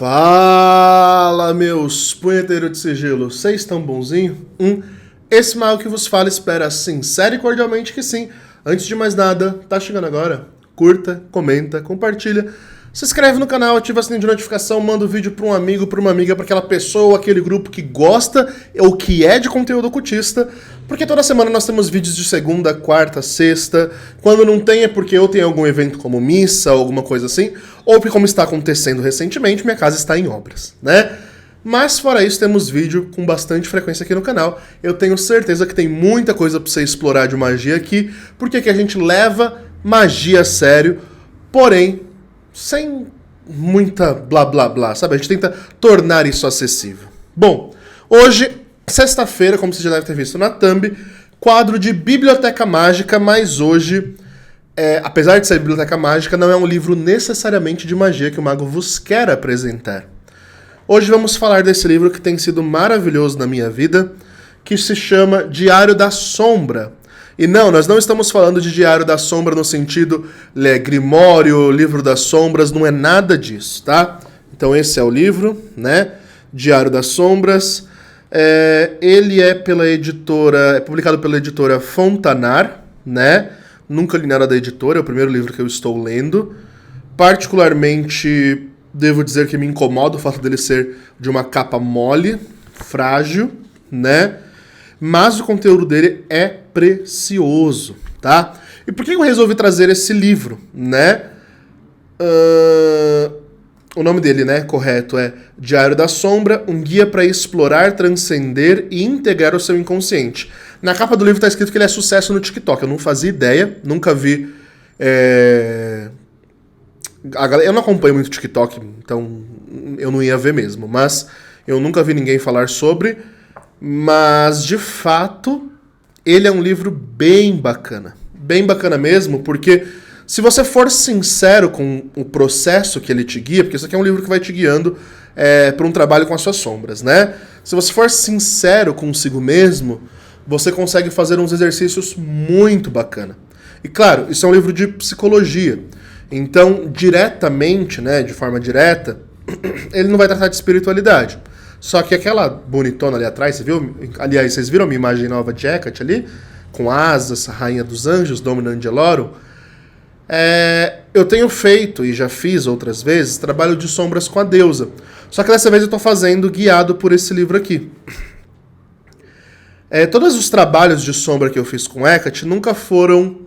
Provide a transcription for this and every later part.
Fala, meus punheteiros de sigilo, vocês estão bonzinho? Esse mal que vos fala espera sincero e cordialmente que sim. Antes de mais nada, tá chegando agora? Curta, comenta, compartilha, se inscreve no canal, ativa o sininho de notificação, manda o vídeo pra um amigo, pra uma amiga, pra aquela pessoa ou aquele grupo que gosta ou que é de conteúdo ocultista, porque toda semana nós temos vídeos de segunda, quarta, sexta. Quando não tem é porque eu tenho algum evento como missa ou alguma coisa assim, ou porque, como está acontecendo recentemente, minha casa está em obras, né? Mas fora isso, temos vídeo com bastante frequência aqui no canal. Eu tenho certeza que tem muita coisa pra você explorar de magia aqui, porque aqui a gente leva magia a sério, porém sem muita blá blá blá, sabe? A gente tenta tornar isso acessível. Bom, hoje, sexta-feira, como você já deve ter visto na thumb, quadro de Biblioteca Mágica, mas hoje, apesar de ser Biblioteca Mágica, não é um livro necessariamente de magia que o mago vos quer apresentar. Hoje vamos falar desse livro que tem sido maravilhoso na minha vida, que se chama Diário da Sombra. E não, nós não estamos falando de Diário da Sombra no sentido Grimório, Livro das Sombras, não é nada disso, tá? Então esse é o livro, né? Diário das Sombras. Ele é publicado pela editora Fontanar, né? Nunca li nada da editora, é o primeiro livro que eu estou lendo. Particularmente, devo dizer que me incomoda o fato dele ser de uma capa mole, frágil, né? Mas o conteúdo dele é precioso, tá? E por que eu resolvi trazer esse livro, né? O nome dele, né, correto, é Diário da Sombra, um guia para explorar, transcender e integrar o seu inconsciente. Na capa do livro está escrito que ele é sucesso no TikTok. Eu não fazia ideia, nunca vi... Eu não acompanho muito TikTok, então eu não ia ver mesmo. Mas eu nunca vi ninguém falar sobre... Mas, de fato, ele é um livro bem bacana. Bem bacana mesmo, porque se você for sincero com o processo que ele te guia, porque isso aqui é um livro que vai te guiando para um trabalho com as suas sombras, né? Se você for sincero consigo mesmo, você consegue fazer uns exercícios muito bacana. E, claro, isso é um livro de psicologia. Então, diretamente, né, de forma direta, ele não vai tratar de espiritualidade. Só que aquela bonitona ali atrás, você viu? Aliás, vocês viram a minha imagem nova de Hecate ali? Com asas, rainha dos anjos, Domina Angelorum. Eu tenho feito, e já fiz outras vezes, trabalho de sombras com a deusa. Só que dessa vez eu estou fazendo guiado por esse livro aqui. Todos os trabalhos de sombra que eu fiz com Hecate nunca foram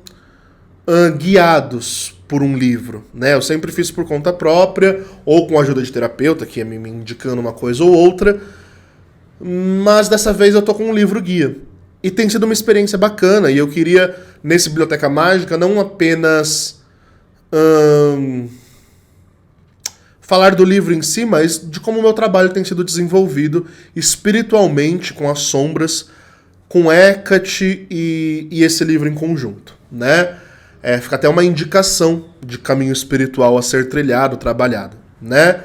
guiados por um livro, né? Eu sempre fiz por conta própria, ou com a ajuda de terapeuta, que ia me indicando uma coisa ou outra, mas dessa vez eu tô com um livro guia. E tem sido uma experiência bacana, e eu queria, nesse Biblioteca Mágica, não apenas falar do livro em si, mas de como o meu trabalho tem sido desenvolvido espiritualmente com as sombras, com Hecate e esse livro em conjunto, né? Fica até uma indicação de caminho espiritual a ser trilhado, trabalhado, né?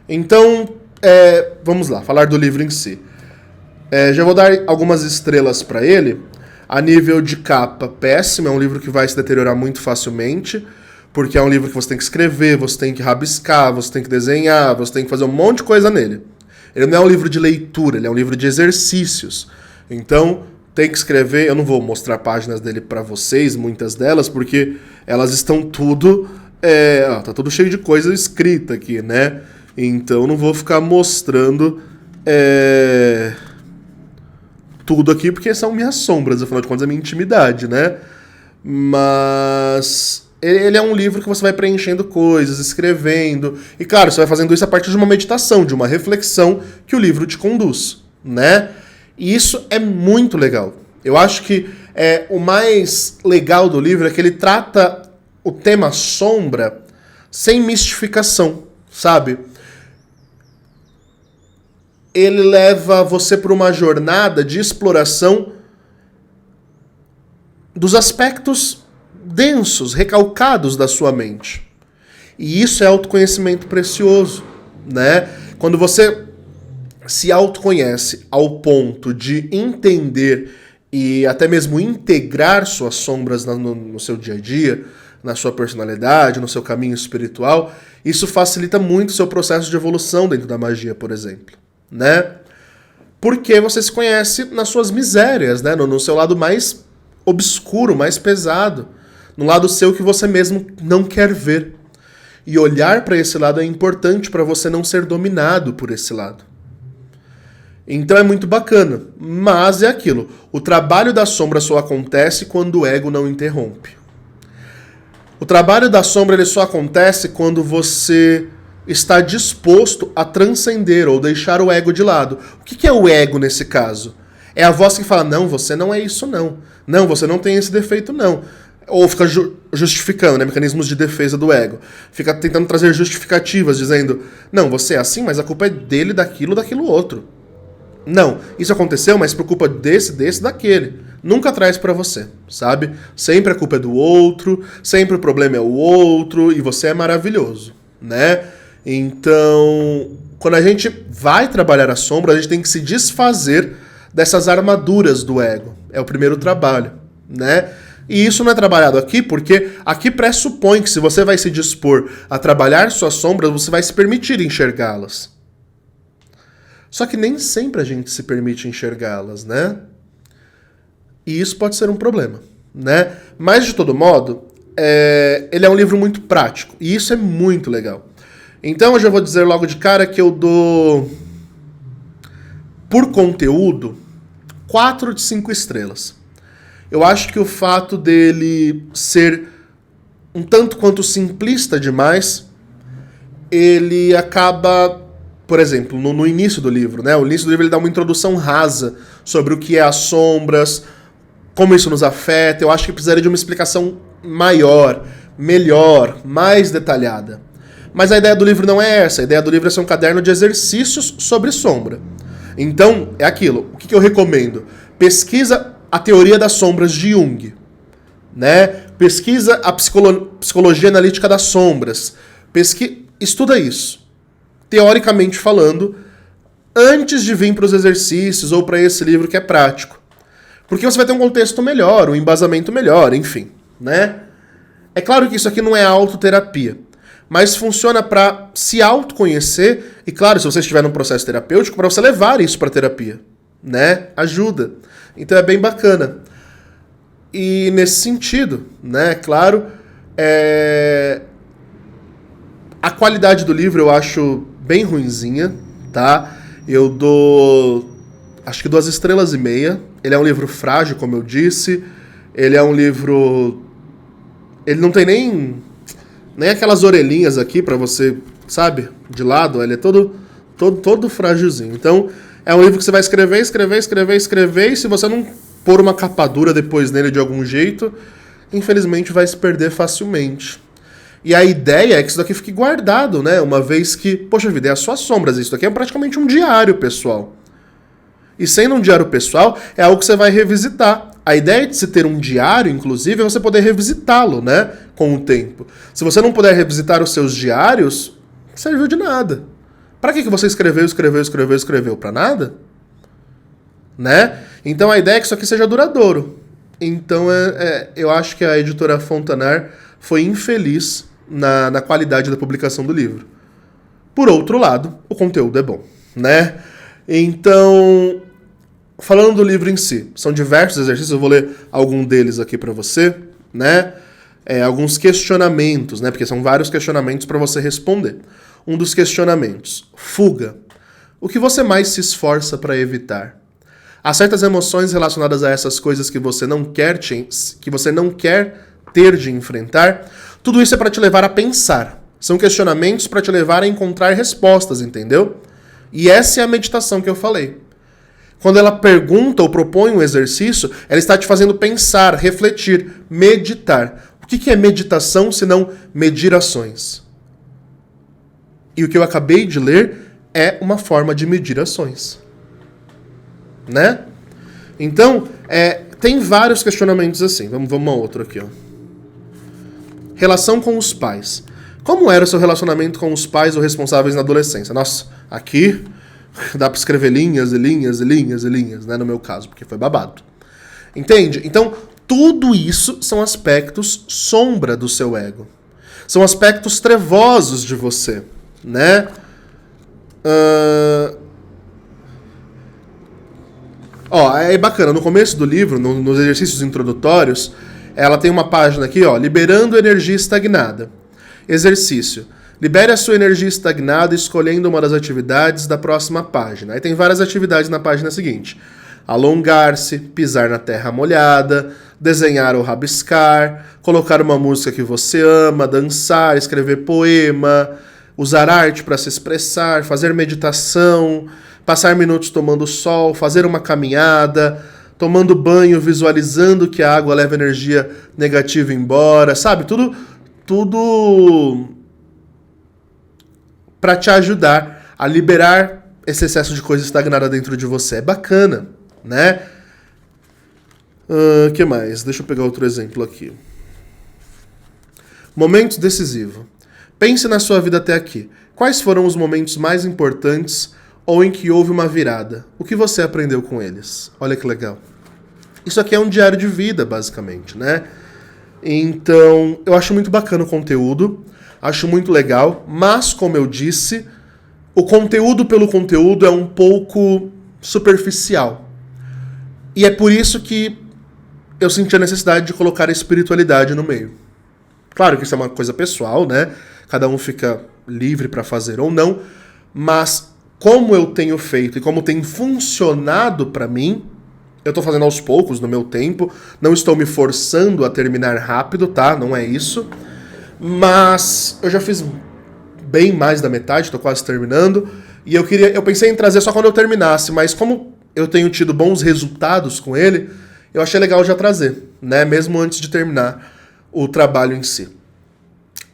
Então, vamos lá, falar do livro em si. Já vou dar algumas estrelas para ele. A nível de capa, péssimo, é um livro que vai se deteriorar muito facilmente, porque é um livro que você tem que escrever, você tem que rabiscar, você tem que desenhar, você tem que fazer um monte de coisa nele. Ele não é um livro de leitura, ele é um livro de exercícios. Então, tem que escrever, eu não vou mostrar páginas dele pra vocês, muitas delas, porque elas estão tudo, tá tudo cheio de coisa escrita aqui, né? Então não vou ficar mostrando tudo aqui, porque são minhas sombras, afinal de contas é minha intimidade, né? Mas ele é um livro que você vai preenchendo coisas, escrevendo, e claro, você vai fazendo isso a partir de uma meditação, de uma reflexão que o livro te conduz, né? E isso é muito legal. Eu acho que o mais legal do livro é que ele trata o tema sombra sem mistificação, sabe? Ele leva você por uma jornada de exploração dos aspectos densos, recalcados da sua mente. E isso é autoconhecimento precioso, né? Quando você se autoconhece ao ponto de entender e até mesmo integrar suas sombras no seu dia a dia, na sua personalidade, no seu caminho espiritual, isso facilita muito o seu processo de evolução dentro da magia, por exemplo, né? Porque você se conhece nas suas misérias, né? No seu lado mais obscuro, mais pesado, no lado seu que você mesmo não quer ver. E olhar para esse lado é importante para você não ser dominado por esse lado. Então é muito bacana, mas é aquilo. O trabalho da sombra só acontece quando o ego não interrompe. O trabalho da sombra ele só acontece quando você está disposto a transcender ou deixar o ego de lado. O que é o ego nesse caso? É a voz que fala, não, você não é isso não. Não, você não tem esse defeito não. Ou fica justificando, né, mecanismos de defesa do ego. Fica tentando trazer justificativas, dizendo, não, você é assim, mas a culpa é dele, daquilo outro. Não, isso aconteceu, mas por culpa desse, daquele. Nunca traz pra você, sabe? Sempre a culpa é do outro, sempre o problema é o outro, e você é maravilhoso, né? Então, quando a gente vai trabalhar a sombra, a gente tem que se desfazer dessas armaduras do ego. É o primeiro trabalho, né? E isso não é trabalhado aqui porque aqui pressupõe que se você vai se dispor a trabalhar suas sombras, você vai se permitir enxergá-las. Só que nem sempre a gente se permite enxergá-las, né? E isso pode ser um problema, né? Mas, de todo modo, ele é um livro muito prático. E isso é muito legal. Então, eu já vou dizer logo de cara que eu dou, por conteúdo, 4 de 5 estrelas. Eu acho que o fato dele ser um tanto quanto simplista demais, ele acaba... Por exemplo, no início do livro, né? O início do livro ele dá uma introdução rasa sobre o que é as sombras, como isso nos afeta. Eu acho que precisaria de uma explicação maior, melhor, mais detalhada. Mas a ideia do livro não é essa. A ideia do livro é ser um caderno de exercícios sobre sombra. Então, é aquilo. O que eu recomendo? Pesquisa a teoria das sombras de Jung, né? Pesquisa a psicologia analítica das sombras. Estuda isso. Teoricamente falando, antes de vir para os exercícios ou para esse livro que é prático. Porque você vai ter um contexto melhor, um embasamento melhor, enfim, né? É claro que isso aqui não é autoterapia, mas funciona para se autoconhecer e, claro, se você estiver num processo terapêutico, para você levar isso para terapia, né? Ajuda. Então é bem bacana. E nesse sentido, né, claro, a qualidade do livro eu acho bem ruinzinha, tá? Eu dou, acho que 2,5 estrelas. Ele é um livro frágil, como eu disse. Ele é um livro... Ele não tem nem aquelas orelhinhas aqui pra você, sabe? De lado. Ele é todo frágilzinho. Então, é um livro que você vai escrever. E se você não pôr uma capa dura depois nele de algum jeito, infelizmente vai se perder facilmente. E a ideia é que isso daqui fique guardado, né? Uma vez que, poxa vida, é as suas sombras. Isso daqui é praticamente um diário pessoal. E sendo um diário pessoal, é algo que você vai revisitar. A ideia de se ter um diário, inclusive, é você poder revisitá-lo, né? Com o tempo. Se você não puder revisitar os seus diários, não serviu de nada. Pra que você escreveu? Pra nada? Né? Então a ideia é que isso aqui seja duradouro. Então eu acho que a editora Fontanar foi infeliz na qualidade da publicação do livro. Por outro lado, o conteúdo é bom, né? Então, falando do livro em si, são diversos exercícios, eu vou ler algum deles aqui para você, né? Alguns questionamentos, né? Porque são vários questionamentos para você responder. Um dos questionamentos: fuga. O que você mais se esforça para evitar? Há certas emoções relacionadas a essas coisas que você não quer ter de enfrentar. Tudo isso é para te levar a pensar. São questionamentos para te levar a encontrar respostas, entendeu? E essa é a meditação que eu falei. Quando ela pergunta ou propõe um exercício, ela está te fazendo pensar, refletir, meditar. O que é meditação se não medir ações? E o que eu acabei de ler é uma forma de medir ações. Né? Então, tem vários questionamentos assim. Vamos a outro aqui, ó. Relação com os pais. Como era o seu relacionamento com os pais ou responsáveis na adolescência? Nossa, aqui dá pra escrever linhas e linhas, né, no meu caso, porque foi babado. Entende? Então, Tudo isso são aspectos sombra do seu ego. São aspectos trevosos de você, né? É bacana, no começo do livro, nos exercícios introdutórios, ela tem uma página aqui, liberando energia estagnada. Exercício. Libere a sua energia estagnada escolhendo uma das atividades da próxima página. Aí tem várias atividades na página seguinte. Alongar-se, pisar na terra molhada, desenhar ou rabiscar, colocar uma música que você ama, dançar, escrever poema, usar arte para se expressar, fazer meditação, passar minutos tomando sol, fazer uma caminhada, tomando banho, visualizando que a água leva energia negativa embora, sabe? Tudo para te ajudar a liberar esse excesso de coisa estagnada dentro de você. É bacana, né? Que mais? Deixa eu pegar outro exemplo aqui. Momentos decisivos. Pense na sua vida até aqui. Quais foram os momentos mais importantes ou em que houve uma virada? O que você aprendeu com eles? Olha que legal. Isso aqui é um diário de vida, basicamente, né? Então, eu acho muito bacana o conteúdo, acho muito legal, mas, como eu disse, o conteúdo pelo conteúdo é um pouco superficial. E é por isso que eu senti a necessidade de colocar a espiritualidade no meio. Claro que isso é uma coisa pessoal, né? Cada um fica livre para fazer ou não, mas como eu tenho feito e como tem funcionado para mim, eu tô fazendo aos poucos, no meu tempo, não estou me forçando a terminar rápido, tá? Não é isso. Mas eu já fiz bem mais da metade, tô quase terminando, e eu pensei em trazer só quando eu terminasse, mas como eu tenho tido bons resultados com ele, eu achei legal já trazer, né? Mesmo antes de terminar o trabalho em si.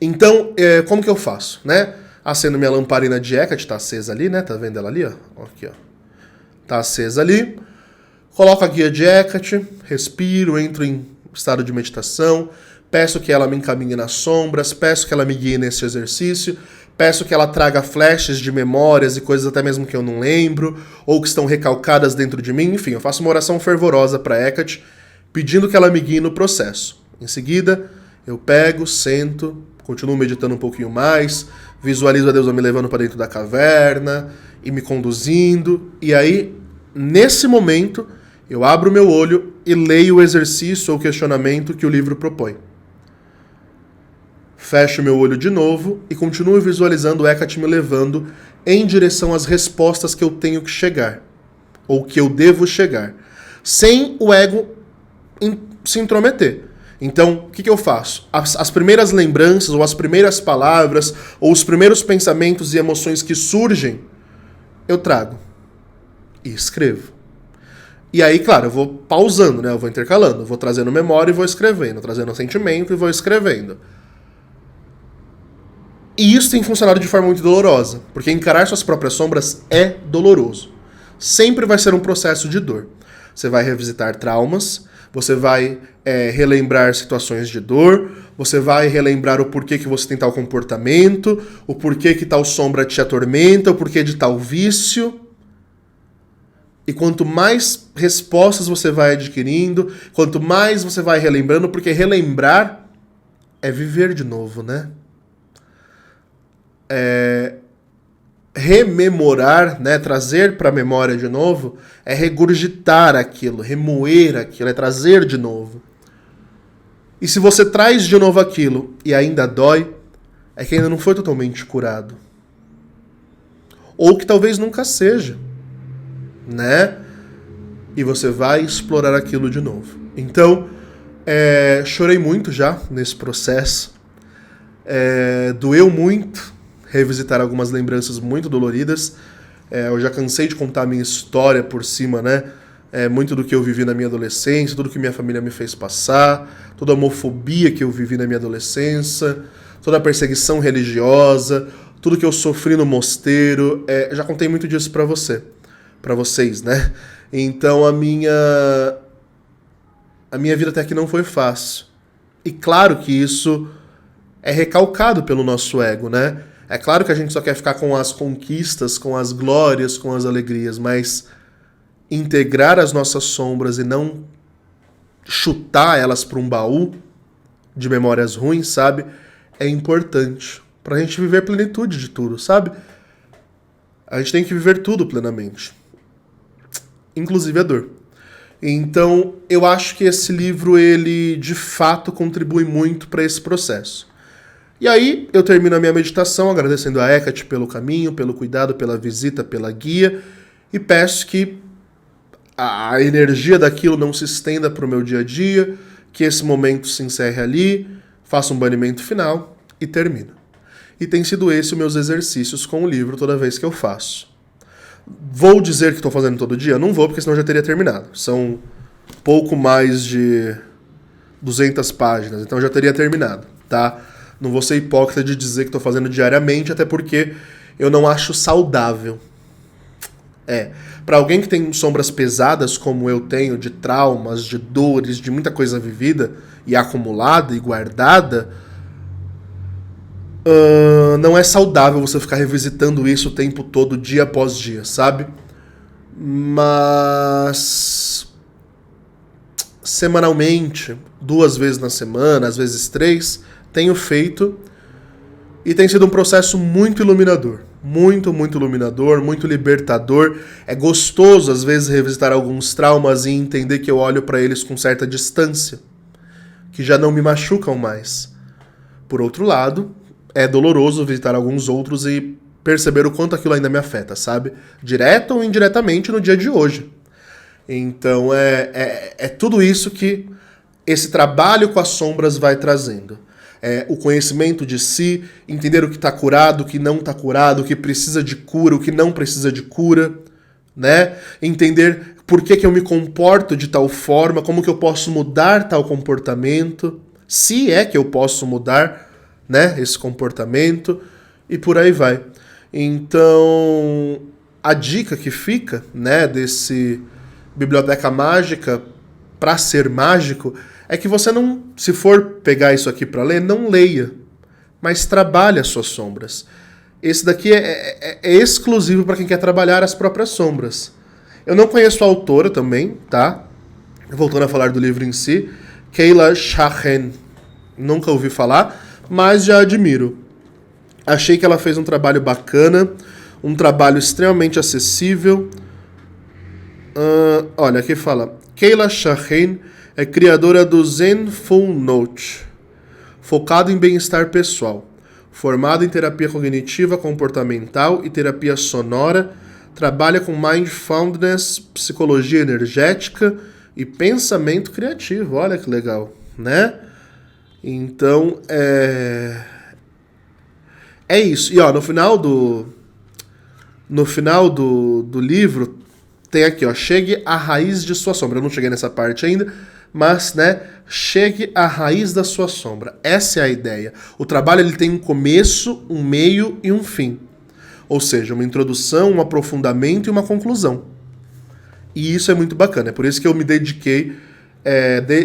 Então, como que eu faço, né? Acendo minha lamparina de Hecate, tá acesa ali, né? Tá vendo ela ali, ó? Aqui, ó. Tá acesa ali. Coloco a guia de Hecate, respiro, entro em estado de meditação, peço que ela me encaminhe nas sombras, peço que ela me guie nesse exercício, peço que ela traga flashes de memórias e coisas até mesmo que eu não lembro, ou que estão recalcadas dentro de mim. Enfim, eu faço uma oração fervorosa para Hecate, pedindo que ela me guie no processo. Em seguida, eu pego, sento, continuo meditando um pouquinho mais, visualizo a deusa me levando para dentro da caverna e me conduzindo, e aí, nesse momento, eu abro meu olho e leio o exercício ou questionamento que o livro propõe. Fecho meu olho de novo e continuo visualizando Hecate me levando em direção às respostas que eu tenho que chegar, ou que eu devo chegar, sem o ego se intrometer. Então, o que eu faço? As primeiras lembranças, ou as primeiras palavras, ou os primeiros pensamentos e emoções que surgem, eu trago e escrevo. E aí, claro, eu vou pausando, né? Eu vou intercalando, eu vou trazendo memória e vou escrevendo, trazendo sentimento e vou escrevendo. E isso tem funcionado de forma muito dolorosa, porque encarar suas próprias sombras é doloroso. Sempre vai ser um processo de dor. Você vai revisitar traumas, você vai relembrar situações de dor, você vai relembrar o porquê que você tem tal comportamento, o porquê que tal sombra te atormenta, o porquê de tal vício. E quanto mais respostas você vai adquirindo, quanto mais você vai relembrando, porque relembrar é viver de novo, né? Rememorar, né? Trazer para a memória de novo, é regurgitar aquilo, remoer aquilo, é trazer de novo. E se você traz de novo aquilo e ainda dói, é que ainda não foi totalmente curado. Ou que talvez nunca seja. Né? E você vai explorar aquilo de novo. Então, chorei muito já nesse processo. Doeu muito revisitar algumas lembranças muito doloridas. Eu já cansei de contar a minha história por cima, né? Muito do que eu vivi na minha adolescência, tudo que minha família me fez passar, toda a homofobia que eu vivi na minha adolescência, toda a perseguição religiosa, tudo que eu sofri no mosteiro. Já contei muito disso pra vocês, né? Então a minha vida até aqui não foi fácil. E claro que isso é recalcado pelo nosso ego, né? É claro que a gente só quer ficar com as conquistas, com as glórias, com as alegrias, mas integrar as nossas sombras e não chutar elas para um baú de memórias ruins, sabe? É importante pra gente viver plenitude de tudo, sabe? A gente tem que viver tudo plenamente, inclusive a dor. Então, eu acho que esse livro, ele de fato contribui muito para esse processo. E aí, eu termino a minha meditação agradecendo a Hecate pelo caminho, pelo cuidado, pela visita, pela guia, e peço que a energia daquilo não se estenda para o meu dia a dia, que esse momento se encerre ali, faça um banimento final e termino. E tem sido esse os meus exercícios com o livro toda vez que eu faço. Vou dizer que estou fazendo todo dia? Não vou, porque senão eu já teria terminado. São pouco mais de 200 páginas, então eu já teria terminado, tá? Não vou ser hipócrita de dizer que estou fazendo diariamente, até porque eu não acho saudável. Para alguém que tem sombras pesadas como eu tenho, de traumas, de dores, de muita coisa vivida e acumulada e guardada, não é saudável você ficar revisitando isso o tempo todo, dia após dia, sabe? Mas semanalmente, 2 vezes na semana, às vezes 3, tenho feito e tem sido um processo muito iluminador. Muito, muito iluminador, muito libertador. É gostoso, às vezes, revisitar alguns traumas e entender que eu olho para eles com certa distância, que já não me machucam mais. Por outro lado, é doloroso visitar alguns outros e perceber o quanto aquilo ainda me afeta, sabe? Direto ou indiretamente no dia de hoje. Então, é tudo isso que esse trabalho com as sombras vai trazendo. O conhecimento de si, entender o que está curado, o que não está curado, o que precisa de cura, o que não precisa de cura, né? Entender por que eu me comporto de tal forma, como que eu posso mudar tal comportamento, se é que eu posso mudar, né, esse comportamento, e por aí vai. Então, a dica que fica, né, desse Biblioteca Mágica para ser mágico é que você não, se for pegar isso aqui para ler, não leia, mas trabalhe as suas sombras. Esse daqui é exclusivo para quem quer trabalhar as próprias sombras. Eu não conheço a autora também, tá? Voltando a falar do livro em si, Kayla Shahen. Nunca ouvi falar, mas já admiro. Achei que ela fez um trabalho bacana, um trabalho extremamente acessível. Olha, aqui fala, Kayla Shahen é criadora do Zenful Note, focado em bem-estar pessoal. Formado em terapia cognitiva comportamental e terapia sonora, trabalha com mindfulness, psicologia energética e pensamento criativo. Olha que legal, né? Então, é isso. E ó, no final do livro tem aqui, ó, chegue à raiz de sua sombra. Eu não cheguei nessa parte ainda, mas, né, chegue à raiz da sua sombra. Essa é a ideia. O trabalho, ele tem um começo, um meio e um fim. Ou seja, uma introdução, um aprofundamento e uma conclusão. E isso é muito bacana. É por isso que eu me dediquei,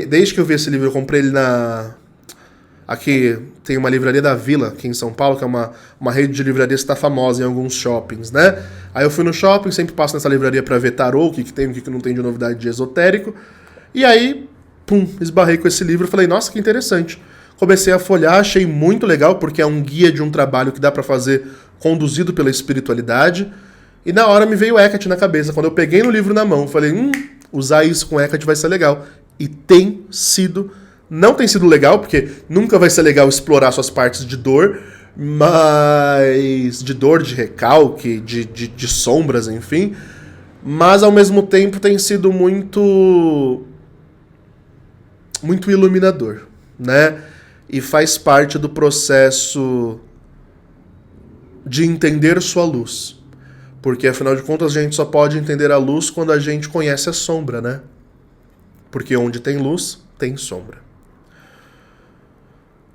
desde que eu vi esse livro, eu comprei ele aqui tem uma livraria da Vila, aqui em São Paulo, que é uma rede de livrarias que está famosa em alguns shoppings, né? Aí eu fui no shopping, sempre passo nessa livraria para ver tarô, o que tem, o que não tem de novidade de esotérico. E aí, esbarrei com esse livro e falei, nossa, que interessante. Comecei a folhear, achei muito legal, porque é um guia de um trabalho que dá para fazer conduzido pela espiritualidade. E na hora me veio Hecate na cabeça. Quando eu peguei no livro na mão, falei, usar isso com Hecate vai ser legal. E tem sido. Não tem sido legal, porque nunca vai ser legal explorar suas partes de dor, mas de dor, de recalque, de sombras, enfim. Mas ao mesmo tempo tem sido muito iluminador, né? E faz parte do processo de entender sua luz. Porque afinal de contas a gente só pode entender a luz quando a gente conhece a sombra, né? Porque onde tem luz, tem sombra.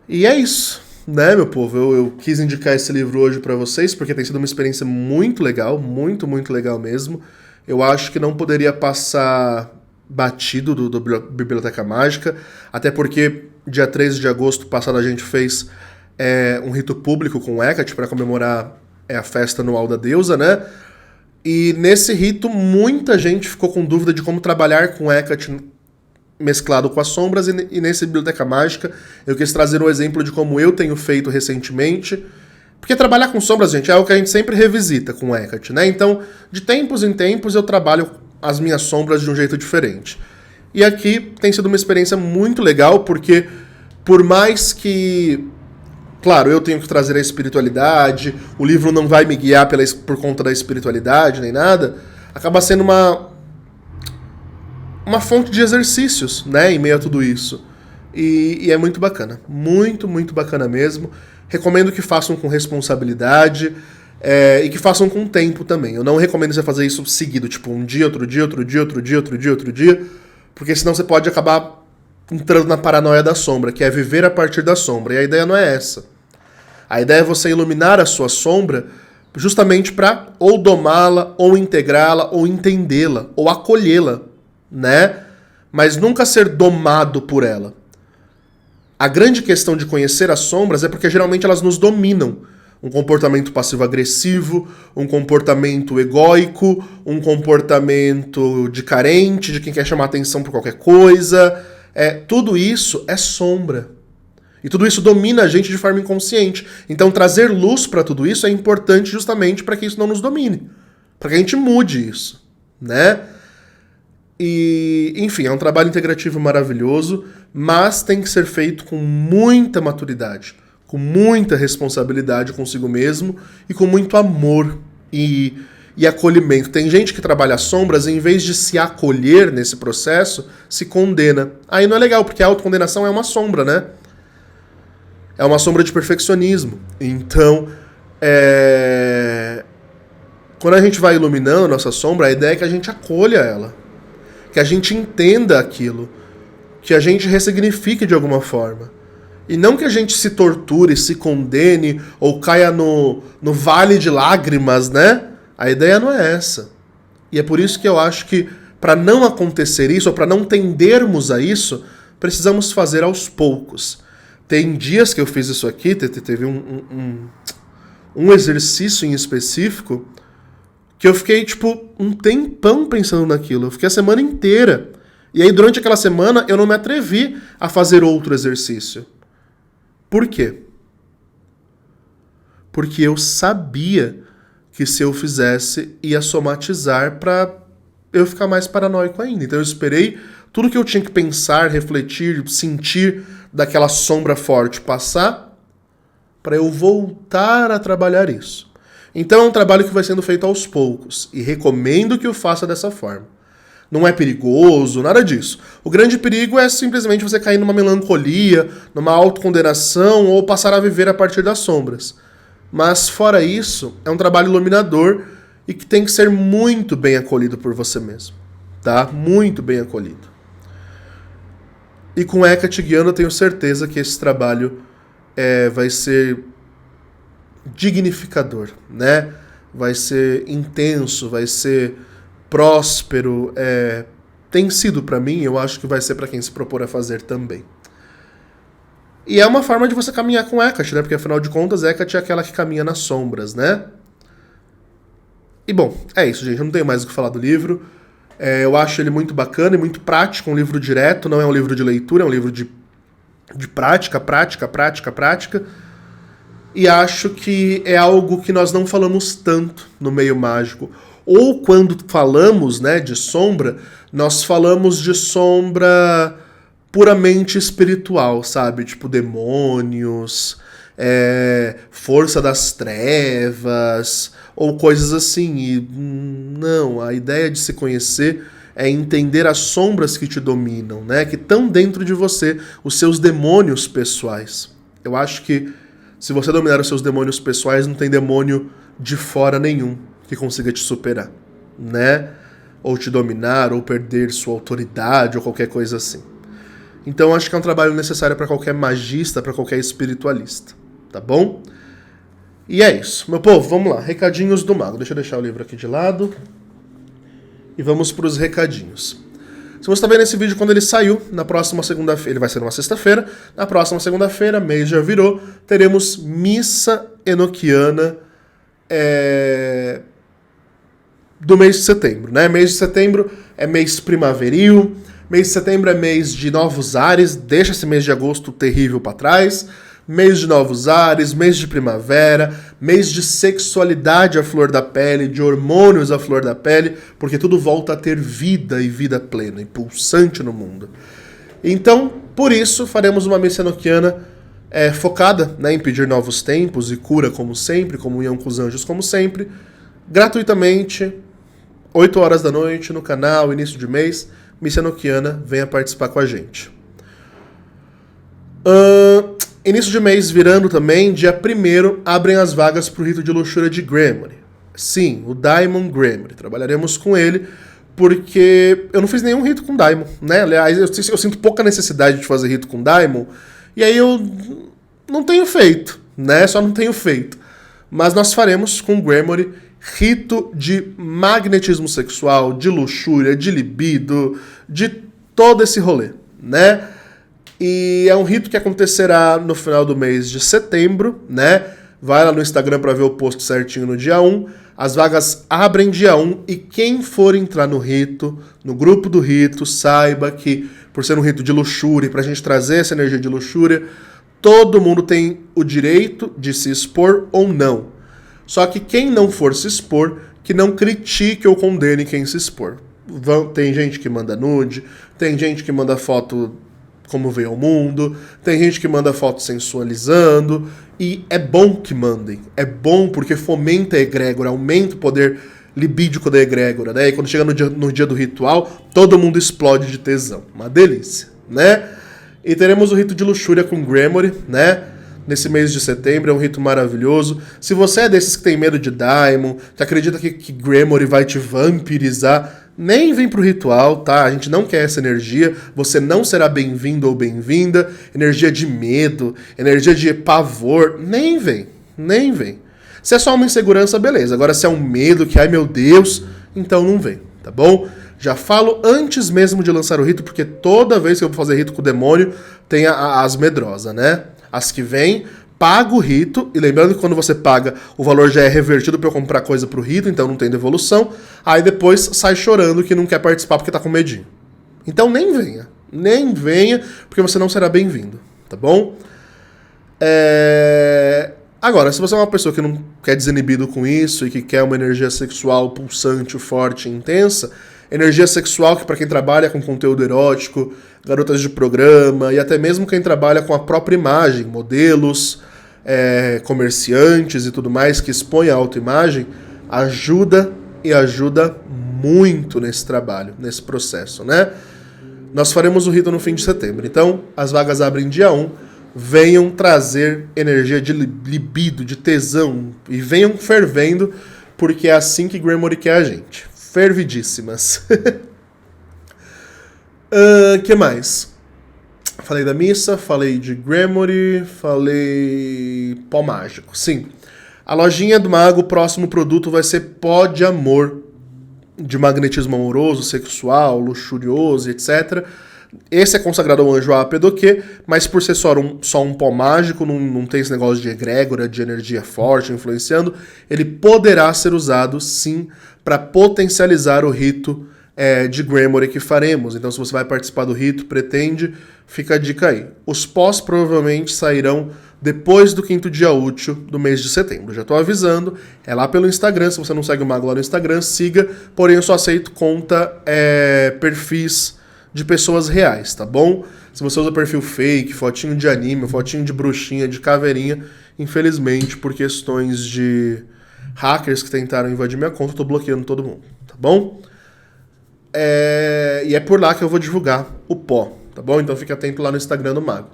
E é isso, né, meu povo? Eu quis indicar esse livro hoje pra vocês, porque tem sido uma experiência muito legal, muito, muito legal mesmo. Eu acho que não poderia passar batido do Biblioteca Mágica, até porque dia 13 de agosto passado a gente fez um rito público com Hecate para comemorar a festa anual da deusa, né? E nesse rito muita gente ficou com dúvida de como trabalhar com Hecate mesclado com as sombras, e nesse Biblioteca Mágica eu quis trazer um exemplo de como eu tenho feito recentemente. Porque trabalhar com sombras, gente, é algo que a gente sempre revisita com o Hecate, né? Então, de tempos em tempos, eu trabalho as minhas sombras de um jeito diferente. E aqui tem sido uma experiência muito legal, porque por mais que, claro, eu tenho que trazer a espiritualidade, o livro não vai me guiar por conta da espiritualidade nem nada, acaba sendo uma fonte de exercícios, né, em meio a tudo isso. E é muito bacana. Muito, muito bacana mesmo. Recomendo que façam com responsabilidade e que façam com tempo também. Eu não recomendo você fazer isso seguido, tipo um dia, outro dia, outro dia, outro dia, outro dia, outro dia, porque senão você pode acabar entrando na paranoia da sombra, que é viver a partir da sombra. E a ideia não é essa. A ideia é você iluminar a sua sombra justamente para ou domá-la, ou integrá-la, ou entendê-la, ou acolhê-la, né? Mas nunca ser domado por ela. A grande questão de conhecer as sombras é porque geralmente elas nos dominam. Um comportamento passivo-agressivo, um comportamento egóico, um comportamento de carente, de quem quer chamar atenção por qualquer coisa. Tudo isso é sombra. E tudo isso domina a gente de forma inconsciente. Então trazer luz para tudo isso é importante justamente para que isso não nos domine. Para que a gente mude isso, né? E, enfim, é um trabalho integrativo maravilhoso, mas tem que ser feito com muita maturidade, com muita responsabilidade consigo mesmo e com muito amor e acolhimento. Tem gente que trabalha as sombras e, em vez de se acolher nesse processo, se condena. Aí não é legal, porque a autocondenação é uma sombra, né? É uma sombra de perfeccionismo. Então, quando a gente vai iluminando a nossa sombra, a ideia é que a gente acolha ela, que a gente entenda aquilo, que a gente ressignifique de alguma forma. E não que a gente se torture, se condene ou caia no vale de lágrimas, né? A ideia não é essa. E é por isso que eu acho que, para não acontecer isso, ou para não tendermos a isso, precisamos fazer aos poucos. Tem dias que eu fiz isso aqui, teve um exercício em específico que eu fiquei, tipo, um tempão pensando naquilo. Eu fiquei a semana inteira. E aí, durante aquela semana, eu não me atrevi a fazer outro exercício. Por quê? Porque eu sabia que se eu fizesse, ia somatizar pra eu ficar mais paranoico ainda. Então eu esperei tudo que eu tinha que pensar, refletir, sentir daquela sombra forte passar, para eu voltar a trabalhar isso. Então é um trabalho que vai sendo feito aos poucos, e recomendo que o faça dessa forma. Não é perigoso, nada disso. O grande perigo é simplesmente você cair numa melancolia, numa autocondenação, ou passar a viver a partir das sombras. Mas fora isso, é um trabalho iluminador e que tem que ser muito bem acolhido por você mesmo, tá? Muito bem acolhido. E com Hecate guiando, eu tenho certeza que esse trabalho vai ser dignificador, né? Vai ser intenso, vai ser próspero. Tem sido para mim, eu acho que vai ser para quem se propor a fazer também. E é uma forma de você caminhar com Hecate, né? Porque afinal de contas, Hecate é aquela que caminha nas sombras, né? E bom, é isso, gente. Eu não tenho mais o que falar do livro. Eu acho ele muito bacana e muito prático, um livro direto, não é um livro de leitura, é um livro de prática. E acho que é algo que nós não falamos tanto no meio mágico. Ou quando falamos, né, de sombra, nós falamos de sombra puramente espiritual, sabe? Tipo demônios, força das trevas, ou coisas assim. E não, a ideia de se conhecer é entender as sombras que te dominam, né? Que estão dentro de você, os seus demônios pessoais. Eu acho que se você dominar os seus demônios pessoais, não tem demônio de fora nenhum que consiga te superar, né? Ou te dominar, ou perder sua autoridade, ou qualquer coisa assim. Então acho que é um trabalho necessário para qualquer magista, para qualquer espiritualista, tá bom? E é isso. Meu povo, vamos lá. Recadinhos do mago. Deixa eu deixar o livro aqui de lado. E vamos para os recadinhos. Se você está vendo esse vídeo quando ele saiu, na próxima segunda-feira, ele vai ser numa sexta-feira, na próxima segunda-feira, mês já virou, teremos missa enoquiana do mês de setembro, né? Mês de setembro é mês primaveril, Mês de setembro é mês de novos ares, deixa esse mês de agosto terrível para trás. Mês de novos ares, mês de primavera, mês de sexualidade à flor da pele, de hormônios à flor da pele, porque tudo volta a ter vida e vida plena e pulsante no mundo. Então, por isso, faremos uma missa enoquiana focada, né, em pedir novos tempos e cura como sempre, comunhão com os anjos como sempre, gratuitamente, 8 horas da noite, no canal, início de mês, missa enoquiana, venha participar com a gente. Início de mês virando também, dia 1º, abrem as vagas para o rito de luxúria de Gremory. Sim, o Daimon Gremory. Trabalharemos com ele, porque eu não fiz nenhum rito com Daimon, né? Aliás, eu sinto pouca necessidade de fazer rito com Daimon, e aí eu não tenho feito, né? Só não tenho feito. Mas nós faremos com Gremory rito de magnetismo sexual, de luxúria, de libido, de todo esse rolê, né? E é um rito que acontecerá no final do mês de setembro, né? Vai lá no Instagram para ver o post certinho no dia 1. As vagas abrem dia 1 e quem for entrar no rito, no grupo do rito, saiba que, por ser um rito de luxúria, e pra gente trazer essa energia de luxúria, todo mundo tem o direito de se expor ou não. Só que quem não for se expor, que não critique ou condene quem se expor. Tem gente que manda nude, tem gente que manda foto como veio ao mundo, tem gente que manda foto sensualizando, e é bom que mandem, é bom porque fomenta a egrégora, aumenta o poder libídico da egrégora, né? E quando chega no dia do ritual, todo mundo explode de tesão, uma delícia, né? E teremos o rito de luxúria com Gremory, né? Nesse mês de setembro, é um rito maravilhoso. Se você é desses que tem medo de Daimon, que acredita que Gremory vai te vampirizar, nem vem pro ritual, tá? A gente não quer essa energia, você não será bem-vindo ou bem-vinda, energia de medo, energia de pavor, nem vem, nem vem. Se é só uma insegurança, beleza. Agora se é um medo, que ai meu Deus, então não vem, tá bom? Já falo antes mesmo de lançar o rito, porque toda vez que eu vou fazer rito com o demônio, tem as medrosas, né? As que vêm, paga o rito, e lembrando que quando você paga, o valor já é revertido para eu comprar coisa pro rito, então não tem devolução, aí depois sai chorando que não quer participar porque tá com medinho. Então nem venha, porque você não será bem-vindo, tá bom? Agora, se você é uma pessoa que não quer desinibido com isso e que quer uma energia sexual pulsante, forte e intensa, energia sexual que para quem trabalha com conteúdo erótico, garotas de programa e até mesmo quem trabalha com a própria imagem, modelos, comerciantes e tudo mais que expõe a autoimagem, ajuda muito nesse trabalho, nesse processo, né? Nós faremos o rito no fim de setembro, então as vagas abrem dia 1, venham trazer energia de libido, de tesão, e venham fervendo, porque é assim que Gremory quer a gente. Fervidíssimas. Que mais? Falei da missa, falei de Gremory, falei pó mágico. Sim, a lojinha do mago, o próximo produto vai ser pó de amor, de magnetismo amoroso, sexual, luxurioso, etc. Esse é consagrado ao anjo Apedoque, mas por ser só um pó mágico, não tem esse negócio de egrégora, de energia forte influenciando, ele poderá ser usado, sim, para potencializar o rito de Gremory que faremos. Então, se você vai participar do rito, pretende, fica a dica aí. Os pós provavelmente sairão depois do 5º dia útil do mês de setembro. Já estou avisando, é lá pelo Instagram. Se você não segue o Mago lá no Instagram, siga. Porém, eu só aceito perfis de pessoas reais, tá bom? Se você usa perfil fake, fotinho de anime, fotinho de bruxinha, de caveirinha, infelizmente, por questões de hackers que tentaram invadir minha conta, eu tô bloqueando todo mundo, tá bom? E é por lá que eu vou divulgar o pó, tá bom? Então fique atento lá no Instagram do Mago.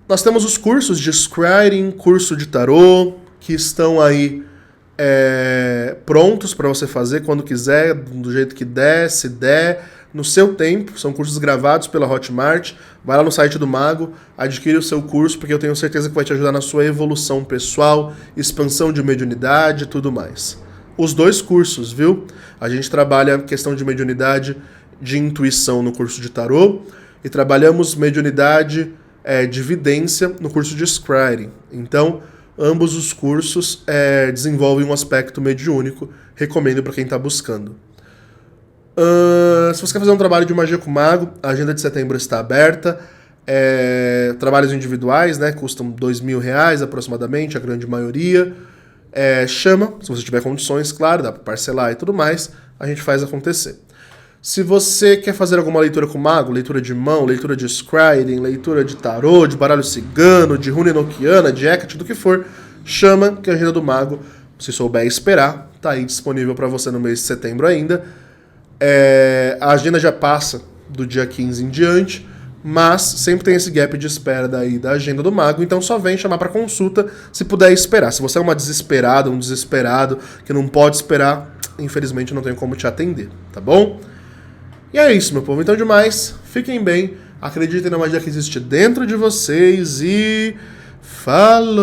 Nós temos os cursos de Scrying, curso de tarô, que estão aí prontos para você fazer quando quiser, do jeito que der, se der, no seu tempo. São cursos gravados pela Hotmart. Vai lá no site do Mago, adquire o seu curso, porque eu tenho certeza que vai te ajudar na sua evolução pessoal, expansão de mediunidade e tudo mais. Os 2 cursos, viu? A gente trabalha questão de mediunidade, de intuição no curso de tarô, e trabalhamos mediunidade de vidência no curso de Scrying. Então, ambos os cursos desenvolvem um aspecto mediúnico. Recomendo para quem está buscando. Se você quer fazer um trabalho de magia com mago, a agenda de setembro está aberta. Trabalhos individuais, né, custam R$2.000 aproximadamente, a grande maioria. Chama, se você tiver condições, claro, dá para parcelar e tudo mais, a gente faz acontecer. Se você quer fazer alguma leitura com mago, leitura de mão, leitura de scrying, leitura de tarô, de baralho cigano, de runa enoquiana, de Hecate, do que for, chama que a agenda do mago, se souber esperar, tá aí disponível para você no mês de setembro ainda. A agenda já passa do dia 15 em diante, mas sempre tem esse gap de espera daí da agenda do mago, então só vem chamar para consulta se puder esperar. Se você é uma desesperada, um desesperado que não pode esperar, infelizmente não tenho como te atender, tá bom? E é isso, meu povo. Então, demais, fiquem bem, acreditem na magia que existe dentro de vocês e falou!